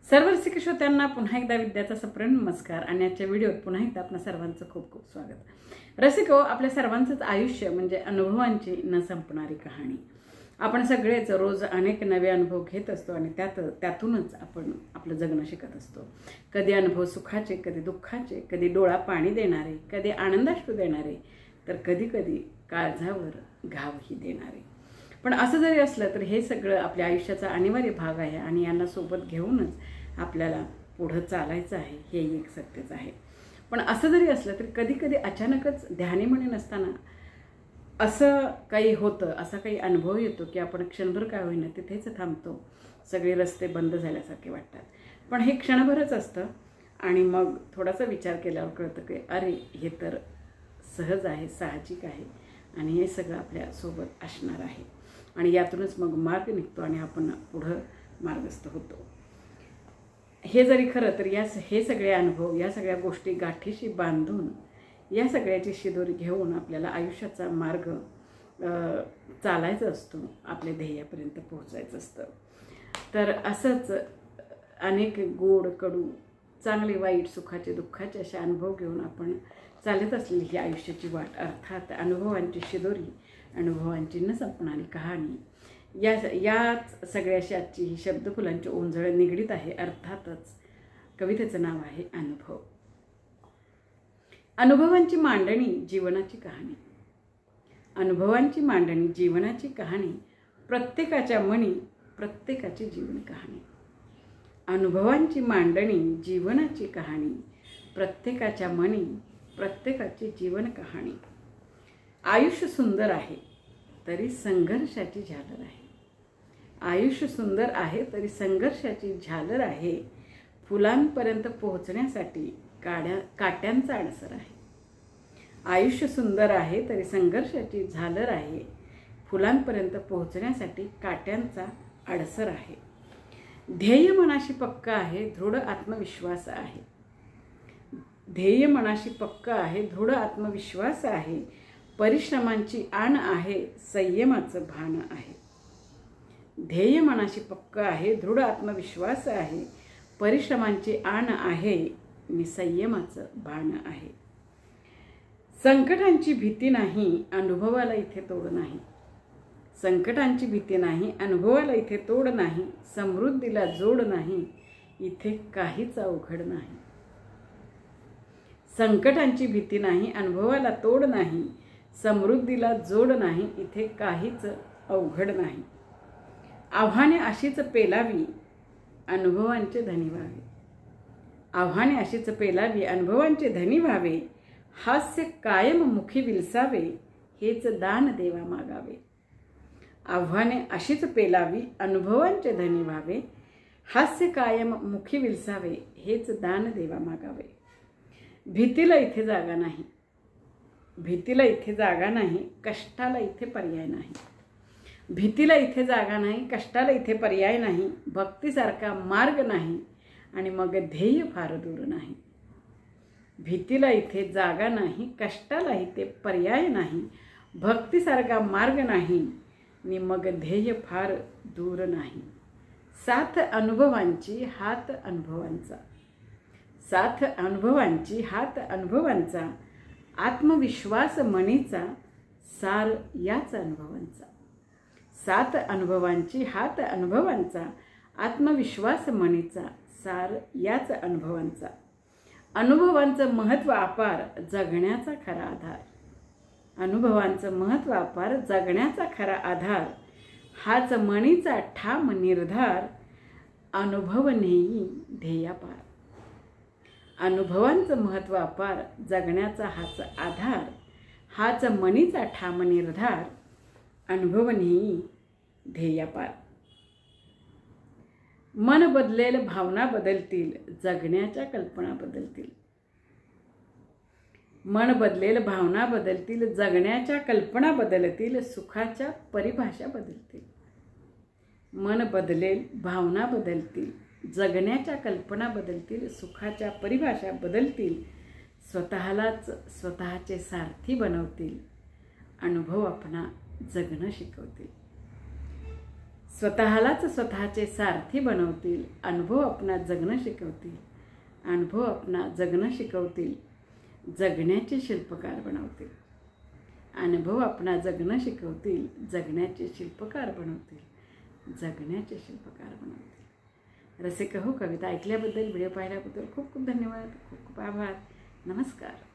सर्व रसिक श्रोत्यांना पुन्हा एकदा विद्याचा सप्रेम नमस्कार आणि आजच्या व्हिडिओत पुन्हा एकदा आपल्या सर्वांचं खूप खूप स्वागत। रसिको, आपल्या सर्वांचंच आयुष्य म्हणजे अनुभवांची न संपणारी कहाणी। आपण सगळेच रोज अनेक नवे अनुभव घेत असतो आणि त्यातूनच आपण आपलं जगणं शिकत असतो। कधी अनुभव सुखाचे, कधी दुःखाचे, कधी डोळा पाणी देणारे, कधी आनंदाश्रू देणारे, तर कधी कधी काळजावर घावही देणारे। पण असं जरी असलं तर हे सगळं आपल्या आयुष्याचा अनिवार्य भाग आहे आणि यांना सोबत घेऊनच आपल्याला पुढे चालायचं आहे, हे एक सत्यच आहे। पण असं जरी असलं तर कधी कधी अचानकच ध्यानीमनी नसताना असं काही होतं, असा काही अनुभव येतो की आपण क्षणभर काय होईना तिथेच थांबतो, सगळे रस्ते बंद झाल्यासारखे वाटतात। पण हे क्षणभरच असतं आणि मग थोडासा विचार केल्यावर कळतं की अरे हे तर सहज आहे, साहजिक आहे आणि हे सगळं आपल्या सोबत असणार आहे आणि यातूनच मग मार्ग निघतो आणि आपण पुढे मार्गस्थ होतो। हे जरी खरं तर हे सगळे अनुभव, या सगळ्या गोष्टी गाठीशी बांधून या सगळ्याची शिदोरी घेऊन आपल्याला आयुष्याचा मार्ग चालायचा असतो, आपल्या ध्येयापर्यंत पोहोचायचं असतं। तर असंच अनेक गोड कडू, चांगले वाईट, सुखाचे दुःखाचे असे अनुभव घेऊन आपण चालत असलेली ही आयुष्याची वाट, अर्थात अनुभवांची शिदोरी, अनुभवांची न संपणारी कहाणी, याच सगळ्याशी आजची ही शब्दफुलांची ओंजळ निगडीत आहे। अर्थातच कवितेचं नाव आहे अनुभव। अनुभवांची मांडणी जीवनाची कहाणी, अनुभवांची मांडणी जीवनाची कहाणी, प्रत्येकाच्या मनी प्रत्येकाची जीवन कहाणी। अनुभवांची मांडणी जीवनाची कहाणी, प्रत्येकाच्या मनी प्रत्येकाची जीवन कहाणी। आयुष्य सुंदर आहे तरी संघर्षाची झालर आहे, आयुष्य सुंदर आहे तरी संघर्षाची झालर आहे, फुलांपर्यंत पोहोचण्यासाठी काट्यांचा अडसर आहे। आयुष्य सुंदर आहे तरी संघर्षाची झालर आहे, फुलांपर्यंत पोहोचण्यासाठी काट्यांचा अडसर आहे। ध्येय मनाशी पक्का आहे, दृढ आत्मविश्वास आहे, ध्येय मनाशी पक्का आहे, दृढ आत्मविश्वास आहे, परिश्रमांची आण आहे, संयमाचं भान आहे। ध्येय मनाशी पक्का आहे, दृढ आत्मविश्वास आहे, परिश्रमांची आण आहे आणि संयमाचं भान आहे। संकटांची भीती नाही, अनुभवाला इथे तोड नाही, संकटांची भीती नाही, अनुभवाला इथे तोड नाही, समृद्धीला जोड नाही, इथे काहीच अवघड नाही। संकटांची भीती नाही, अनुभवाला तोड नाही, समृद्धीला जोड नाही, इथे काहीच अवघड नाही। आव्हाने अशीच पेलावी, अनुभवांचे धनी व्हावे, आव्हाने अशीच पेलावी, अनुभवांचे धनी व्हावे, हास्य कायम मुखी विलसावे, हेच दान देवा मागावे। आव्हाने अशीच पेलावी, अनुभवांचे धनी व्हावे, हास्य कायम मुखी विलसावे, हेच दान देवा मागावे। भीतीला इथे जागा नाही, भीतीला इथे जागा नाही, कष्टाला इथे पर्याय नाही, भीतीला इथे जागा नाही, कष्टाला इथे पर्याय नाही, भक्तीसारखा मार्ग नाही आणि मग ध्येय फार दूर नाही। भीतीला इथे जागा नाही, कष्टाला इथे पर्याय नाही, भक्तीसारखा मार्ग नाही आणि मग ध्येय फार दूर नाही। साथ अनुभवांची, हात अनुभवांचा, साथ अनुभवांची, हात अनुभवांचा, आत्मविश्वास मनीचा, सार याच अनुभवांचा। साथ अनुभवांची, हात अनुभवांचा, आत्मविश्वास मनीचा, सार याच अनुभवांचा। अनुभवांचं महत्त्व अपार, जगण्याचा खरा आधार, अनुभवांचं महत्त्व अपार, जगण्याचा खरा आधार, हाच मनीचा ठाम निर्धार, अनुभव नेई ध्येयापार। अनुभवांचं महत्त्व अपार, जगण्याचा हाच आधार, हाच मनीचा ठाम निर्धार, अनुभव नेई ध्येयापार। मन बदलेल, भावना बदलतील, जगण्याच्या कल्पना बदलतील, मन बदलेल, भावना बदलतील, जगण्याच्या कल्पना बदलतील, सुखाच्या परिभाषा बदलतील। मन बदलेल, भावना बदलतील, जगण्याच्या कल्पना बदलतील, सुखाच्या परिभाषा बदलतील, स्वतःलाच स्वतःचे सारथी बनवतील, अनुभव आपणा जगणं शिकवतील। स्वतःलाच स्वतःचे सारथी बनवतील, अनुभव आपणा जगणं शिकवतील, अनुभव आपणा जगणं शिकवतील, जगण्याचे शिल्पकार बनवतील, अनुभव आपणा जगणं शिकवतील, जगण्याचे शिल्पकार बनवतील, जगण्याचे शिल्पकार बनवतील। रसिक हो, कविता ऐकल्याबद्दल, व्हिडिओ पाहिल्याबद्दल खूप खूप धन्यवाद, खूप खूप आभार, नमस्कार।